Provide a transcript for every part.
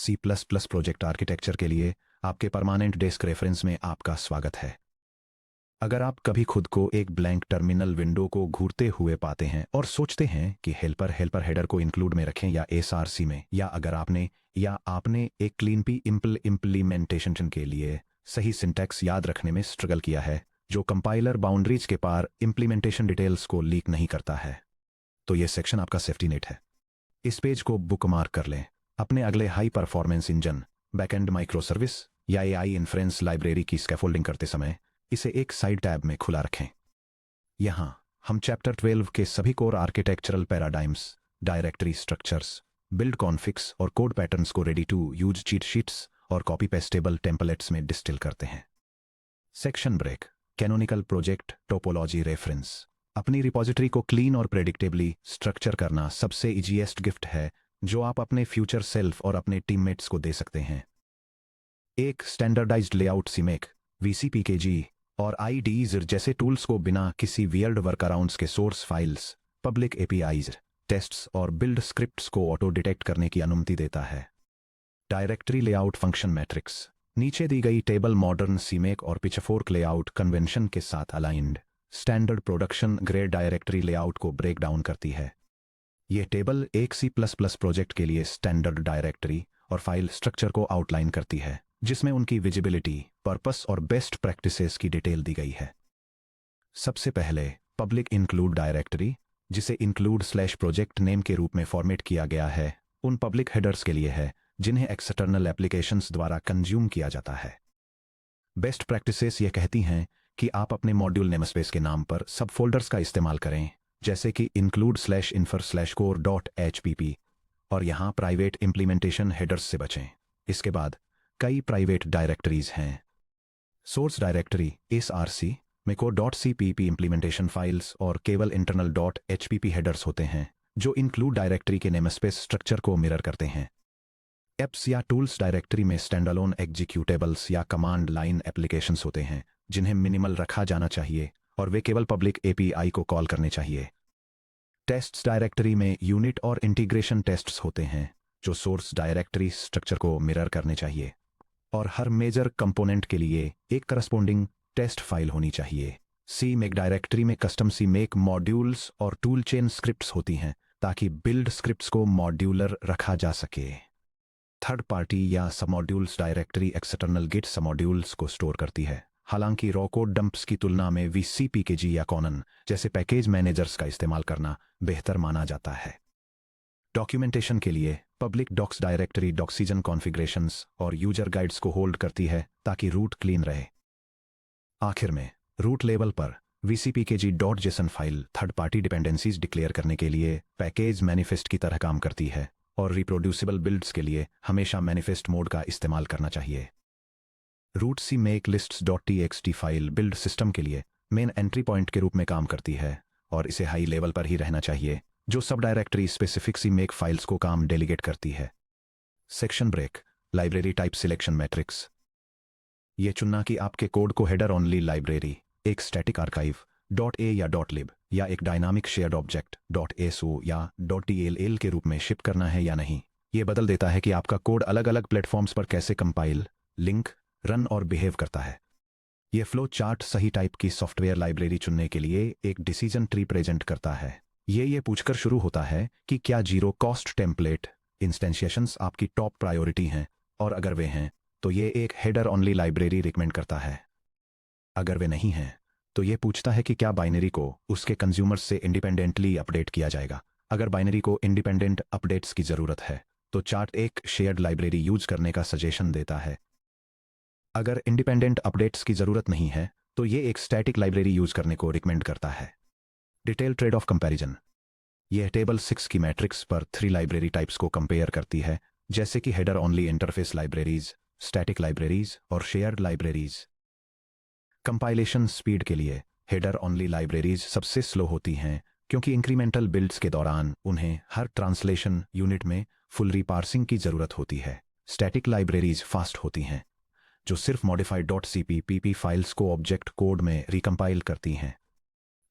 सी plus plus project architecture के लिए आपके परमानेंट डेस्क रेफरेंस में आपका स्वागत है। अगर आप कभी खुद को एक ब्लैंक टर्मिनल विंडो को घूरते हुए पाते हैं और सोचते हैं कि हेल्पर हेल्पर हेडर को इंक्लूड में रखें या एसआरसी में, या अगर आपने एक क्लीन पी इम्प्लीमेंटेशन के लिए सही सिंटैक्स याद रखने में स्ट्रगल किया है, जो कंपाइलर बाउंड्रीज के पार इम्प्लीमेंटेशन डिटेल्स को लीक नहीं करता है, तो ये सेक्शन आपका सेफ्टी नेट है। इस पेज को बुकमार्क कर लें। अपने अगले high performance engine, backend micro service या एआई इन्फ्रेंस लाइब्रेरी की स्कैफोल्डिंग करते समय इसे एक साइड टैब में खुला रखें। यहां हम चैप्टर 12 के सभी core architectural paradigms, directory structures, build configs और कोड पैटर्न्स को ready to use cheat sheets और कॉपी पेस्टेबल टेम्पलेट्स में डिस्टिल करते हैं। Section break, canonical project topology reference. अपनी रिपॉजिटरी को क्लीन और प्रेडिक्टेबली स्ट्रक्चर करना सबसे इजीएस्ट गिफ्ट है जो आप अपने फ्यूचर सेल्फ और अपने टीममेट्स को दे सकते हैं। एक स्टैंडर्डाइज्ड लेआउट सीमेक, वीसीपीकेजी और आईडीज जैसे टूल्स को बिना किसी वियर्ड वर्कअराउंड्स के source files, public APIs, tests और बिल्ड स्क्रिप्ट्स को ऑटो डिटेक्ट करने की अनुमति देता है। डायरेक्टरी लेआउट फंक्शन मैट्रिक्स, नीचे दी गई टेबल मॉडर्न सीमेक और पिचफोर्क लेआउट कन्वेंशन के साथ aligned standard production grade directory layout को ब्रेक डाउन करती है। यह टेबल एक सी प्लस प्लस प्रोजेक्ट के लिए स्टैंडर्ड डायरेक्टरी और फाइल स्ट्रक्चर को आउटलाइन करती है, जिसमें उनकी विजिबिलिटी, पर्पस और बेस्ट प्रैक्टिसेस की डिटेल दी गई है। सबसे पहले पब्लिक इंक्लूड डायरेक्टरी, जिसे इंक्लूड स्लैश प्रोजेक्ट नेम के रूप में फॉर्मेट किया गया है, उन पब्लिक हेडर्स के लिए है जिन्हें एक्सटर्नल एप्लीकेशंस द्वारा कंज्यूम किया जाता है। बेस्ट प्रैक्टिसेस यह कहती हैं कि आप अपने मॉड्यूल नेमस्पेस के नाम पर सब फोल्डर्स का इस्तेमाल करें, जैसे कि include/infer/core.hpp, और यहां प्राइवेट इंप्लीमेंटेशन हेडर्स से बचें। इसके बाद कई प्राइवेट डायरेक्टरीज हैं। सोर्स डायरेक्टरी SRC में core.cpp इंप्लीमेंटेशन फाइल्स और केवल internal.hpp हेडर्स होते हैं, जो इंक्लूड डायरेक्टरी के नेमस्पेस स्ट्रक्चर को मिरर करते हैं। एप्स या टूल्स डायरेक्टरी में स्टैंडअलोन एग्जीक्यूटेबल्स या कमांड लाइन एप्लीकेशंस होते हैं, जिन्हें मिनिमल रखा जाना चाहिए और वे केवल पब्लिक एपीआई को कॉल करने चाहिए। टेस्ट्स डायरेक्टरी में यूनिट और इंटीग्रेशन टेस्ट्स होते हैं, जो सोर्स डायरेक्टरी स्ट्रक्चर को मिरर करने चाहिए, और हर मेजर कंपोनेंट के लिए एक करस्पॉन्डिंग टेस्ट फाइल होनी चाहिए। सीमेक डायरेक्टरी में कस्टम सीमेक मॉड्यूल्स और टूल चेन स्क्रिप्ट्स होती हैं, ताकि बिल्ड स्क्रिप्ट्स को मॉड्यूलर रखा जा सके। थर्ड पार्टी या सबमॉड्यूल्स डायरेक्टरी एक्सटर्नल गिट सबमॉड्यूल्स को स्टोर करती है। हालांकि रॉ कोड डंप्स की तुलना में वीसीपीकेजी या कॉनन जैसे पैकेज मैनेजर्स का इस्तेमाल करना बेहतर माना जाता है। डॉक्यूमेंटेशन के लिए पब्लिक डॉक्स डायरेक्टरी डॉक्सीजन कॉन्फ़िगरेशंस और यूजर गाइड्स को होल्ड करती है, ताकि रूट क्लीन रहे। आखिर में रूट लेवल पर vcpkg.json file third party dependencies declare करने के लिए पैकेज मैनिफेस्ट की तरह काम करती है, और रिप्रोड्यूसिबल बिल्ड्स के लिए हमेशा मैनिफेस्ट मोड का इस्तेमाल करना चाहिए। Root CMake lists.txt file build system के लिए मेन एंट्री पॉइंट के रूप में काम करती है, और इसे हाई लेवल पर ही रहना चाहिए, जो सब डायरेक्टरी स्पेसिफिक सीमेक फाइल्स को काम डेलीगेट करती है। Section break, library type selection matrix. यह चुनना कि आपके कोड को हेडर ओनली लाइब्रेरी, एक स्टैटिक आर्काइव .a या .lib या एक डायनामिक शेयर्ड ऑब्जेक्ट .so या .dll के रूप में शिप करना है या नहीं, यह बदल देता है कि आपका कोड अलग अलग प्लेटफॉर्म्स पर कैसे कंपाइल, लिंक, रन और बिहेव करता है। यह फ्लो चार्ट सही टाइप की सॉफ्टवेयर लाइब्रेरी चुनने के लिए एक डिसीजन ट्री प्रेजेंट करता है। यह पूछकर शुरू होता है कि क्या जीरो कॉस्ट टेम्पलेट इंस्टेंशिएशंस आपकी टॉप प्रायोरिटी हैं, और अगर वे हैं तो यह एक हेडर ओनली लाइब्रेरी रिकमेंड करता है। अगर वे नहीं हैं तो यह पूछता है कि क्या बाइनरी को उसके कंज्यूमर्स से इंडिपेंडेंटली अपडेट किया जाएगा। अगर बाइनरी को इंडिपेंडेंट अपडेट्स की जरूरत है तो चार्ट एक शेयर्ड लाइब्रेरी यूज करने का सजेशन देता है। अगर इंडिपेंडेंट अपडेट्स की जरूरत नहीं है तो यह एक स्टैटिक लाइब्रेरी यूज करने को रिकमेंड करता है। डिटेल ट्रेड ऑफ कंपैरिजन, यह टेबल 6 की मैट्रिक्स पर 3 लाइब्रेरी टाइप्स को कंपेयर करती है, जैसे कि header only interface libraries, static libraries और शेयर्ड लाइब्रेरीज। कंपाइलेशन स्पीड के लिए हेडर ओनली लाइब्रेरीज सबसे स्लो होती हैं, क्योंकि इंक्रीमेंटल बिल्ड्स के दौरान उन्हें हर ट्रांसलेशन यूनिट में फुल रीपार्सिंग की जरूरत होती है। स्टैटिक लाइब्रेरीज फास्ट होती हैं, जो सिर्फ मॉडिफाइड .cpp फाइल्स को ऑब्जेक्ट कोड में रिकम्पाइल करती हैं।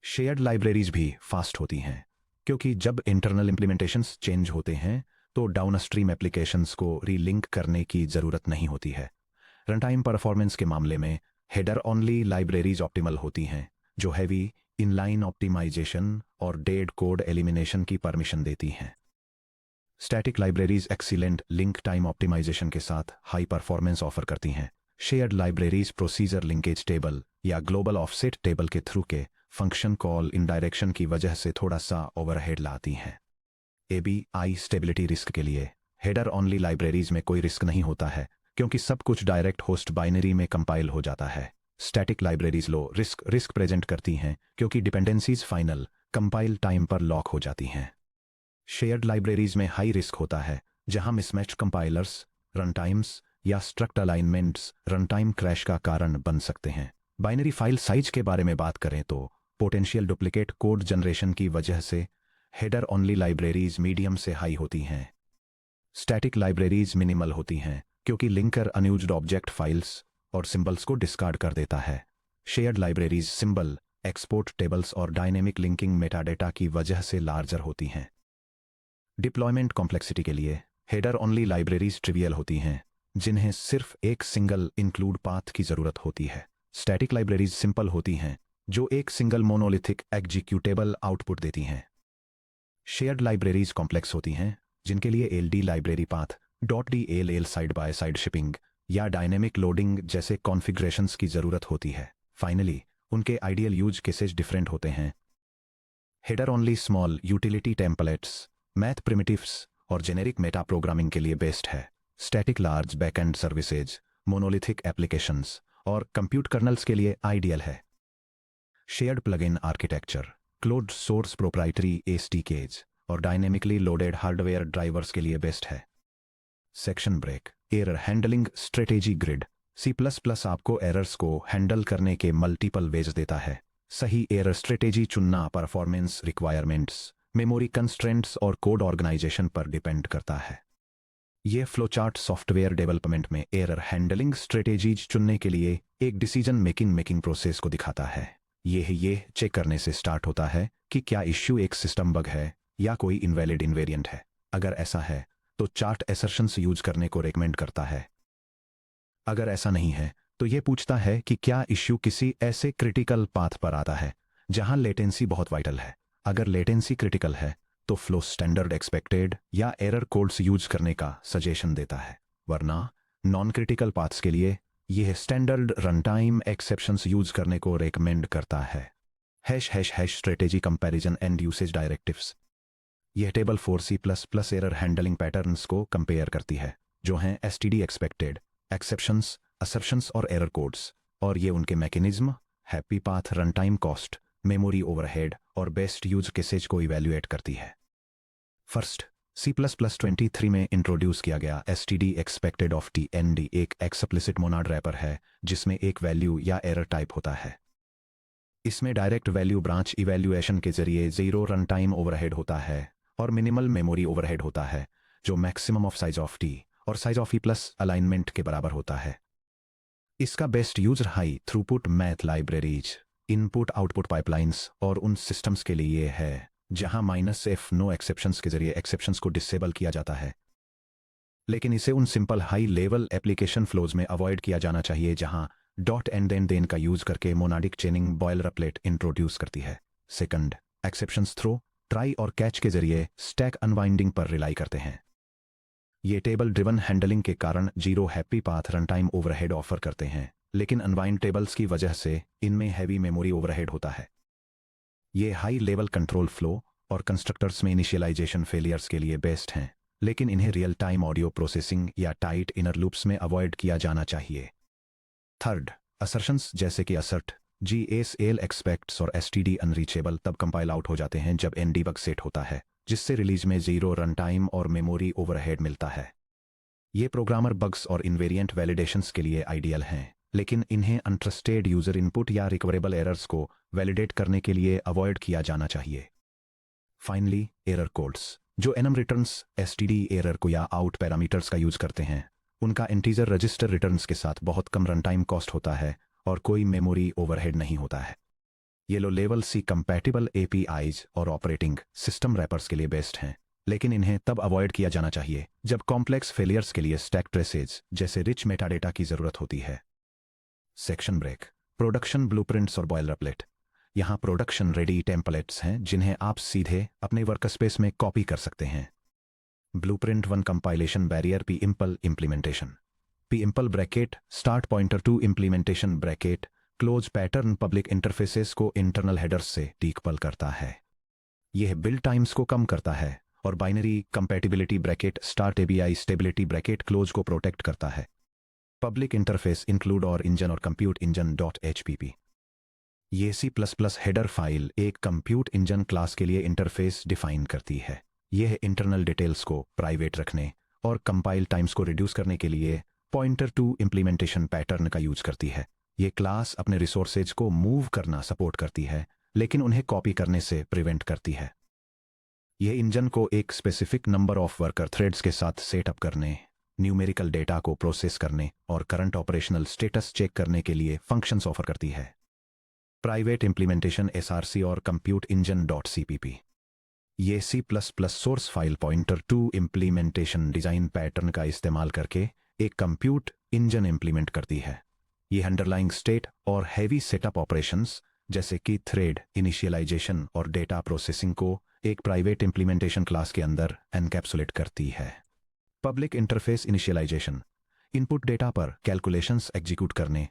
शेयर्ड लाइब्रेरीज भी फास्ट होती हैं, क्योंकि जब इंटरनल इंप्लीमेंटेशंस चेंज होते हैं तो डाउनस्ट्रीम एप्लीकेशंस को रीलिंक करने की ज़रूरत नहीं होती है। रनटाइम परफॉर्मेंस के मामले में हेडर ओनली लाइब्रेरीज ऑप्टिमल होती हैं, जो हैवी इनलाइन ऑप्टिमाइजेशन और डेड कोड एलिमिनेशन की परमिशन देती हैं। Static libraries excellent link time optimization के साथ हाई परफॉर्मेंस ऑफर करती हैं। Shared libraries procedure linkage table या ग्लोबल ऑफसेट टेबल के थ्रू के फंक्शन कॉल इनडायरेक्शन की वजह से थोड़ा सा ओवरहेड लाती हैं। ABI स्टेबिलिटी रिस्क के लिए हेडर ओनली लाइब्रेरीज में कोई रिस्क नहीं होता है, क्योंकि सब कुछ डायरेक्ट होस्ट बाइनरी में कंपाइल हो जाता है। Static libraries low risk present करती हैं, क्योंकि डिपेंडेंसीज फाइनल कंपाइल टाइम पर लॉक हो जाती हैं। शेयर्ड लाइब्रेरीज में हाई रिस्क होता है, जहां मिसमैच कंपाइलर्स, रन टाइम्स या struct alignments run time crash का कारण बन सकते हैं। बाइनरी फाइल साइज के बारे में बात करें तो पोटेंशियल डुप्लीकेट कोड जनरेशन की वजह से हेडर ओनली लाइब्रेरीज मीडियम से हाई होती हैं। स्टैटिक लाइब्रेरीज मिनिमल होती हैं, क्योंकि लिंकर अनयूज्ड ऑब्जेक्ट फाइल्स और सिंबल्स को डिस्कार्ड कर देता है। Shared libraries symbol, export tables और डायनेमिक लिंकिंग मेटाडेटा की वजह से लार्जर होती हैं। डिप्लॉयमेंट कॉम्प्लेक्सिटी के लिए हेडर ओनली लाइब्रेरीज ट्रिवियल होती हैं, जिन्हें सिर्फ एक सिंगल इंक्लूड पाथ की जरूरत होती है। स्टैटिक लाइब्रेरीज सिंपल होती हैं, जो एक सिंगल मोनोलिथिक एग्जीक्यूटेबल आउटपुट देती हैं। शेयर्ड लाइब्रेरीज कॉम्प्लेक्स होती हैं, जिनके लिए LD library path .dll side by side shipping या डायनेमिक लोडिंग जैसे कॉन्फ़िगरेशंस की जरूरत होती है। फाइनली उनके आइडियल यूज केसेस डिफरेंट होते हैं। Header only small utility templates, math primitives और जेनेरिक मेटा प्रोग्रामिंग के लिए बेस्ट है। Static large backend services, monolithic applications और कंप्यूट कर्नल्स के लिए आइडियल है। Shared plugin architecture, closed source proprietary SDKs और डायनेमिकली लोडेड हार्डवेयर ड्राइवर्स के लिए बेस्ट है। Section break, error handling strategy grid. C++ आपको एरर्स को हैंडल करने के मल्टीपल वेज देता है। सही एरर स्ट्रेटेजी चुनना परफॉर्मेंस रिक्वायरमेंट्स, मेमोरी कंस्ट्रेंट्स और कोड ऑर्गेनाइजेशन पर डिपेंड करता है। यह फ्लोचार्ट सॉफ्टवेयर डेवलपमेंट में एरर हैंडलिंग स्ट्रेटेजीज चुनने के लिए एक डिसीजन मेकिंग प्रोसेस को दिखाता है। यह चेक करने से स्टार्ट होता है कि क्या इश्यू एक सिस्टम बग है या कोई इनवैलिड इन्वेरिएंट है। अगर ऐसा है तो चार्ट एसर्शंस यूज करने को रेकमेंड करता है। अगर ऐसा नहीं है तो यह पूछता है कि क्या इश्यू किसी ऐसे क्रिटिकल पाथ पर आता है जहां लेटेंसी बहुत वाइटल है। अगर लेटेंसी क्रिटिकल है तो फ्लो स्टैंडर्ड एक्सपेक्टेड या एरर कोड्स यूज करने का सजेशन देता है, वरना नॉन क्रिटिकल पाथ्स के लिए यह स्टैंडर्ड रनटाइम एक्सेप्शंस यूज करने को रेकमेंड करता है। # Strategy comparison and usage directives. यह table 4C++ error handling patterns को कंपेयर करती है, जो हैं STD एक्सपेक्टेड, एक्सेप्शंस, असर्शंस और एरर कोड्स, और ये उनके mechanism, happy path, runtime cost, memory overhead और बेस्ट यूज केसेज को इवैल्यूएट करती है। फर्स्ट, C++23 में इंट्रोड्यूस किया गया STD एक्सपेक्टेड ऑफ TND एक एक्सप्लिसिट मोनाड रैपर है, जिसमें एक वैल्यू या एरर टाइप होता है। इसमें डायरेक्ट वैल्यू ब्रांच इवैल्यूएशन के जरिए 0 रन टाइम ओवरहेड होता है और मिनिमल मेमोरी ओवरहेड होता है, जो maximum of size of T और साइज ऑफ E+ अलाइनमेंट के बराबर होता है। इसका best use high throughput math libraries, input output pipelines और उन सिस्टम्स के लिए है जहां -F नो एक्सेप्शंस के जरिए एक्सेप्शंस को डिसेबल किया जाता है। लेकिन इसे उन simple high level application flows में अवॉइड किया जाना चाहिए जहां डॉट एंड देन का यूज करके मोनाडिक चेनिंग बॉयलरप्लेट इंट्रोड्यूस करती है। सेकंड, एक्सेप्शंस थ्रो, ट्राई और कैच के जरिए स्टैक अनवाइंडिंग पर रिलाई करते हैं। ये टेबल ड्रिवन हैंडलिंग के कारण 0 happy path runtime overhead offer करते हैं, लेकिन अनवाइंड टेबल्स की वजह से इनमें हैवी मेमोरी ओवरहेड होता है। ये हाई लेवल कंट्रोल फ्लो और कंस्ट्रक्टर्स में इनिशियलाइजेशन फेलियर्स के लिए बेस्ट हैं, लेकिन इन्हें रियल टाइम ऑडियो प्रोसेसिंग या टाइट इनर लूप्स में अवॉइड किया जाना चाहिए। थर्ड, असर्शंस जैसे कि असर्ट, GSL एक्सपेक्ट्स और STD अनरीचेबल तब कंपाइल आउट हो जाते हैं जब ND बग सेट होता है, जिससे रिलीज में 0 रन टाइम और मेमोरी ओवरहेड मिलता है। ये प्रोग्रामर बग्स और इन्वेरिएंट वैलिडेशंस के लिए आइडियल हैं, लेकिन इन्हें अनट्रस्टेड यूजर इनपुट या रिकवरेबल एरर्स को वैलिडेट करने के लिए अवॉइड किया जाना चाहिए। फाइनली, एरर कोड्स, जो एनम रिटर्न्स, STD एरर को या आउट पैरामीटर्स का यूज करते हैं, उनका इंटीजर रजिस्टर रिटर्न्स के साथ बहुत कम रनटाइम कॉस्ट होता है और कोई मेमोरी ओवरहेड नहीं होता है। ये low level C compatible APIs और ऑपरेटिंग सिस्टम रैपर्स के लिए बेस्ट हैं, लेकिन इन्हें तब अवॉइड किया जाना चाहिए जब कॉम्प्लेक्स फेलियर्स के लिए स्टैक ट्रेसेज जैसे रिच मेटाडेटा की जरूरत होती है। Section break. प्रोडक्शन ब्लूप्रिंट्स और बॉयलरप्लेट। यहाँ प्रोडक्शन रेडी टेम्पलेट्स हैं जिन्हें आप सीधे अपने वर्कस्पेस में कॉपी कर सकते हैं। Blueprint 1 compilation barrier P impl implementation. P impl bracket start pointer to implementation bracket close pattern public interfaces को इंटरनल हेडर्स से डीकपल करता है। यह बिल्ड टाइम्स को कम करता है और binary compatibility bracket start ABI stability bracket close को प्रोटेक्ट करता है। पब्लिक इंटरफेस इंक्लूड और इंजन और कंप्यूट इंजन डॉट एचपीपी। ये C++ हेडर फाइल एक कंप्यूट इंजन क्लास के लिए इंटरफेस डिफाइन करती है। यह इंटरनल डिटेल्स को प्राइवेट रखने और कंपाइल टाइम्स को रिड्यूस करने के लिए पॉइंटर टू इम्प्लीमेंटेशन पैटर्न का यूज करती है। यह क्लास अपने रिसोर्सेज को मूव करना सपोर्ट करती है लेकिन उन्हें कॉपी करने से प्रिवेंट करती है। यह इंजन को एक specific number of worker threads के साथ सेटअप करने, न्यूमेरिकल डेटा को प्रोसेस करने और करंट ऑपरेशनल स्टेटस चेक करने के लिए फंक्शंस ऑफर करती है। प्राइवेट इम्प्लीमेंटेशन SRC और कंप्यूट इंजन डॉट CPP। ये C++ source file pointer to implementation design pattern का इस्तेमाल करके एक कंप्यूट इंजन इम्प्लीमेंट करती है। ये अंडरलाइंग स्टेट और हैवी सेटअप ऑपरेशंस जैसे कि थ्रेड इनिशियलाइजेशन और डेटा प्रोसेसिंग को एक प्राइवेट इम्प्लीमेंटेशन क्लास के अंदर एनकैप्सुलेट करती है। Public interface initialization input data पर कैलकुलेशंस एग्जीक्यूट करने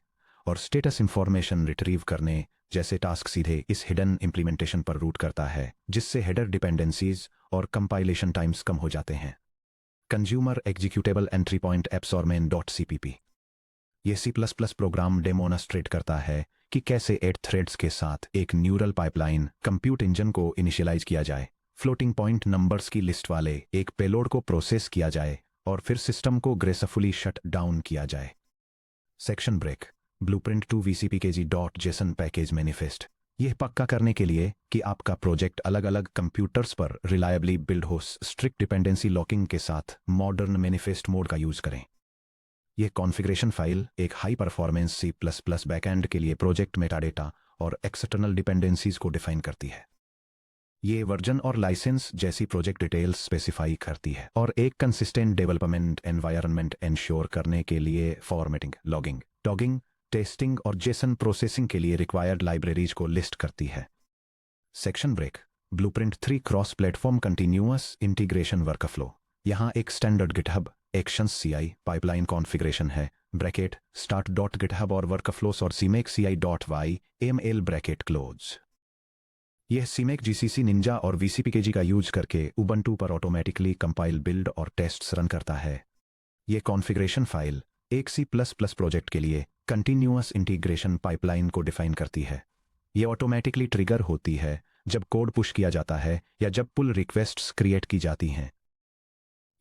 और स्टेटस इंफॉर्मेशन रिट्रीव करने जैसे टास्क सीधे इस हिडन इम्प्लीमेंटेशन पर रूट करता है, जिससे हेडर डिपेंडेंसीज और कंपाइलेशन टाइम्स कम हो जाते हैं। Consumer executable entry point apps और मेन डॉट CPP। यह C++ प्रोग्राम डेमोन्स्ट्रेट करता है कि कैसे 8 थ्रेड्स के साथ एक न्यूरल पाइपलाइन कंप्यूट इंजन को इनिशियलाइज किया जाए, फ्लोटिंग पॉइंट नंबर्स की लिस्ट वाले एक पेलोड को प्रोसेस किया जाए और फिर सिस्टम को ग्रेसफुली शट डाउन किया जाए। Section break. Blueprint two vcpkg.json package manifest. यह पक्का करने के लिए कि आपका प्रोजेक्ट अलग अलग कंप्यूटर्स पर रिलायबली बिल्ड हो, स्ट्रिक्ट डिपेंडेंसी लॉकिंग के साथ मॉडर्न मैनिफेस्ट मोड का यूज करें। यह कॉन्फ़िगरेशन फाइल एक हाई परफॉर्मेंस C++ बैकएंड के लिए प्रोजेक्ट मेटाडेटा और एक्सटर्नल डिपेंडेंसीज को डिफाइन करती है। ये वर्जन और लाइसेंस जैसी प्रोजेक्ट डिटेल्स स्पेसिफाई करती है और एक कंसिस्टेंट डेवलपमेंट एनवायरनमेंट इंश्योर करने के लिए फॉर्मेटिंग, लॉगिंग, टॉगिंग, टेस्टिंग और जेसन प्रोसेसिंग के लिए रिक्वायर्ड लाइब्रेरीज को लिस्ट करती है। Section break. Blueprint 3 cross platform continuous integration workflow. यहाँ एक standard GitHub actions CI pipeline configuration है, ब्रैकेट स्टार्ट डॉट गिटहब और वर्कफ्लोस और CMake CI.yml ब्रैकेट क्लोज। यह CMake GCC निंजा और VCPKG का यूज करके उबंटू पर ऑटोमेटिकली कंपाइल, बिल्ड और टेस्ट्स रन करता है। यह कॉन्फ़िगरेशन फाइल एक C++ प्रोजेक्ट के लिए कंटिन्यूअस इंटीग्रेशन पाइपलाइन को डिफाइन करती है। यह ऑटोमेटिकली ट्रिगर होती है जब कोड पुश किया जाता है या जब पुल रिक्वेस्ट्स क्रिएट की जाती हैं।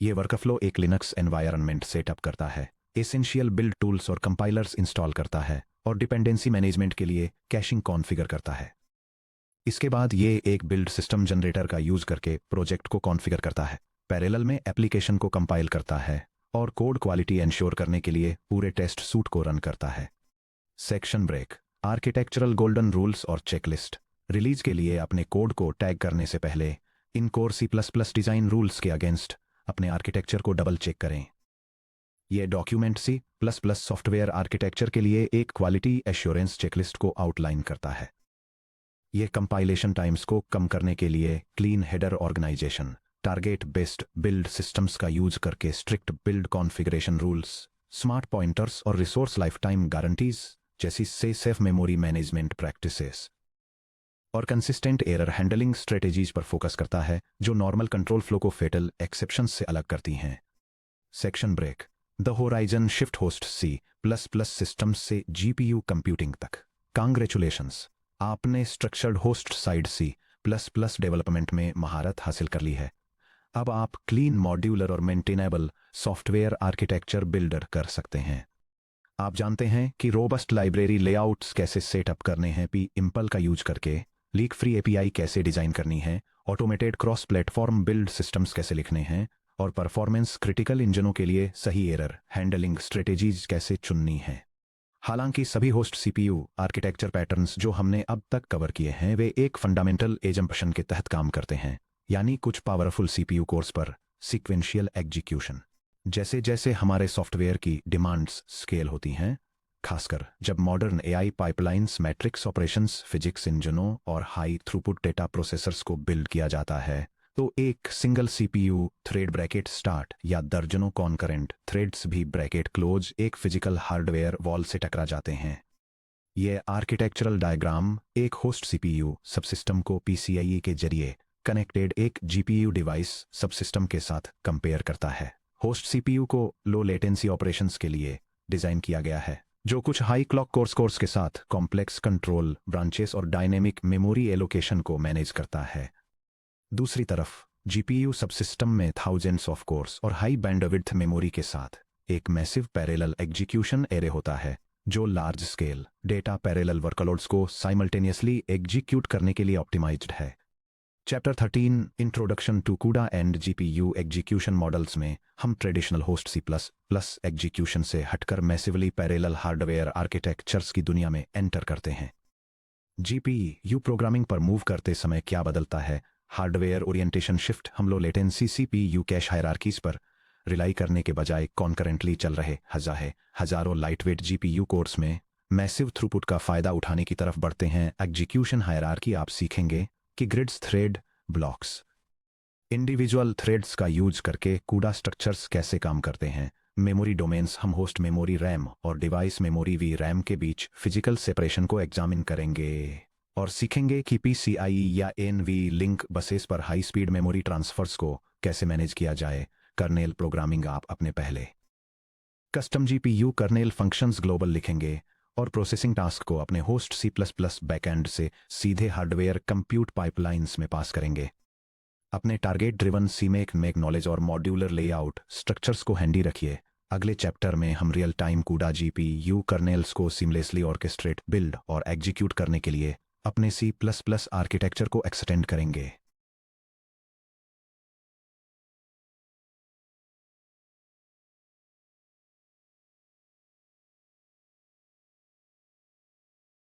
यह वर्कफ्लो एक लिनक्स एनवायरनमेंट सेटअप करता है, एसेंशियल बिल्ड टूल्स और कंपाइलर्स इंस्टॉल करता है और डिपेंडेंसी मैनेजमेंट के लिए कैशिंग कॉन्फ़िगर करता है। इसके बाद ये एक बिल्ड सिस्टम जनरेटर का यूज करके प्रोजेक्ट को कॉन्फ़िगर करता है, पैरेलल में एप्लीकेशन को कंपाइल करता है और कोड क्वालिटी एंश्योर करने के लिए पूरे टेस्ट सूट को रन करता है। Section break. Architectural golden rules और चेकलिस्ट। रिलीज के लिए अपने कोड को टैग करने से पहले इन कोर C++ डिजाइन रूल्स के अगेंस्ट अपने आर्किटेक्चर को डबल चेक करें। यह डॉक्यूमेंट C++ सॉफ्टवेयर आर्किटेक्चर के लिए एक क्वालिटी एश्योरेंस चेकलिस्ट को आउटलाइन करता है। यह कंपाइलेशन टाइम्स को कम करने के लिए clean header organization, target based build systems का यूज करके strict build configuration rules, smart pointers और रिसोर्स लाइफ टाइम गारंटीज जैसी सेफ मेमोरी मैनेजमेंट प्रैक्टिसेस और कंसिस्टेंट एरर हैंडलिंग स्ट्रेटेजीज पर फोकस करता है जो नॉर्मल कंट्रोल फ्लो को फेटल एक्सेप्शंस से अलग करती हैं। Section break. The horizon shift host C++ systems से GPU कंप्यूटिंग तक। कांग्रेचुलेशंस, आपने structured host side C++ development में महारत हासिल कर ली है। अब आप क्लीन, मॉड्यूलर और मेंटेनेबल सॉफ्टवेयर आर्किटेक्चर बिल्डर कर सकते हैं। आप जानते हैं कि रोबस्ट लाइब्रेरी लेआउट्स कैसे सेटअप करने हैं, पी इम्पल का यूज करके लीक फ्री API कैसे डिजाइन करनी है, automated cross platform build systems कैसे लिखने हैं और परफॉर्मेंस क्रिटिकल इंजनों के लिए सही एरर हैंडलिंग स्ट्रेटेजीज कैसे चुननी है। हालांकि सभी होस्ट CPU आर्किटेक्चर पैटर्न्स जो हमने अब तक कवर किए हैं वे एक फंडामेंटल एजम्पशन के तहत काम करते हैं। यानी कुछ पावरफुल सीपीयू कोर्स पर सीक्वेंशियल एग्जीक्यूशन। जैसे जैसे हमारे सॉफ्टवेयर की डिमांड्स स्केल होती हैं, खासकर जब modern AI pipelines, matrix operations, physics इंजनों और हाई थ्रूपुट डेटा प्रोसेसर्स को बिल्ड किया जाता है, तो एक single CPU thread bracket start या दर्जनों कॉन्करेंट थ्रेड्स भी ब्रैकेट क्लोज एक फिजिकल हार्डवेयर वॉल से टकरा जाते हैं। ये आर्किटेक्चरल डायग्राम एक होस्ट सीपीयू सबसिस्टम को पीसीआईई के जरिए कनेक्टेड एक जीपीयू डिवाइस सबसिस्टम के साथ कंपेयर करता है। होस्ट सीपीयू को लो लेटेंसी ऑपरेशंस के लिए डिजाइन किया गया है, जो कुछ हाई क्लॉक कोर्स के साथ कॉम्प्लेक्स कंट्रोल ब्रांचेस और डायनेमिक मेमोरी एलोकेशन को मैनेज करता है। दूसरी तरफ जीपीयू सबसिस्टम में थाउजेंड्स ऑफ कोर्स और हाई बैंडविड्थ मेमोरी के साथ एक मैसिव पैरेलल एग्जीक्यूशन एरे होता है, जो large scale data parallel workloads को साइमल्टेनियसली एग्जीक्यूट करने के लिए ऑप्टिमाइज्ड है। Chapter 13 introduction to CUDA and GPU execution models में हम traditional host C plus plus execution से हटकर मैसिवली पैरेलल हार्डवेयर आर्किटेक्चर्स की दुनिया में एंटर करते हैं। जीपीयू प्रोग्रामिंग पर मूव करते समय क्या बदलता है? Hardware orientation shift. हम low latency CPU cache hierarchies पर रिलाई करने के बजाय कॉन्करेंटली चल रहे हजारों लाइटवेट जीपीयू कोर्स में मैसिव थ्रूपुट का फायदा उठाने की तरफ बढ़ते हैं। एग्जीक्यूशन हायरार्की आप सीखेंगे कि grids, thread blocks, individual threads का यूज करके कूडा स्ट्रक्चर्स कैसे काम करते हैं। मेमोरी डोमेन्स, हम होस्ट मेमोरी रैम और डिवाइस मेमोरी वी रैम के बीच फिजिकल सेपरेशन को एग्जामिन करेंगे और सीखेंगे कि पीसीआई या एनवी लिंक बसेस पर हाई स्पीड मेमोरी ट्रांसफर्स को कैसे मैनेज किया जाए। कर्नेल प्रोग्रामिंग, आप अपने पहले custom GPU kernel functions global लिखेंगे और प्रोसेसिंग टास्क को अपने host C plus plus backend से सीधे हार्डवेयर कंप्यूट पाइपलाइंस में पास करेंगे। अपने target driven CMake make knowledge और मॉड्यूलर लेआउट स्ट्रक्चर्स को हैंडी रखिए। अगले चैप्टर में हम real time CUDA GPU kernels को सीमलेसली ऑर्केस्ट्रेट, बिल्ड और एग्जीक्यूट करने के लिए अपने सी प्लस प्लस आर्किटेक्चर को एक्सटेंड करेंगे।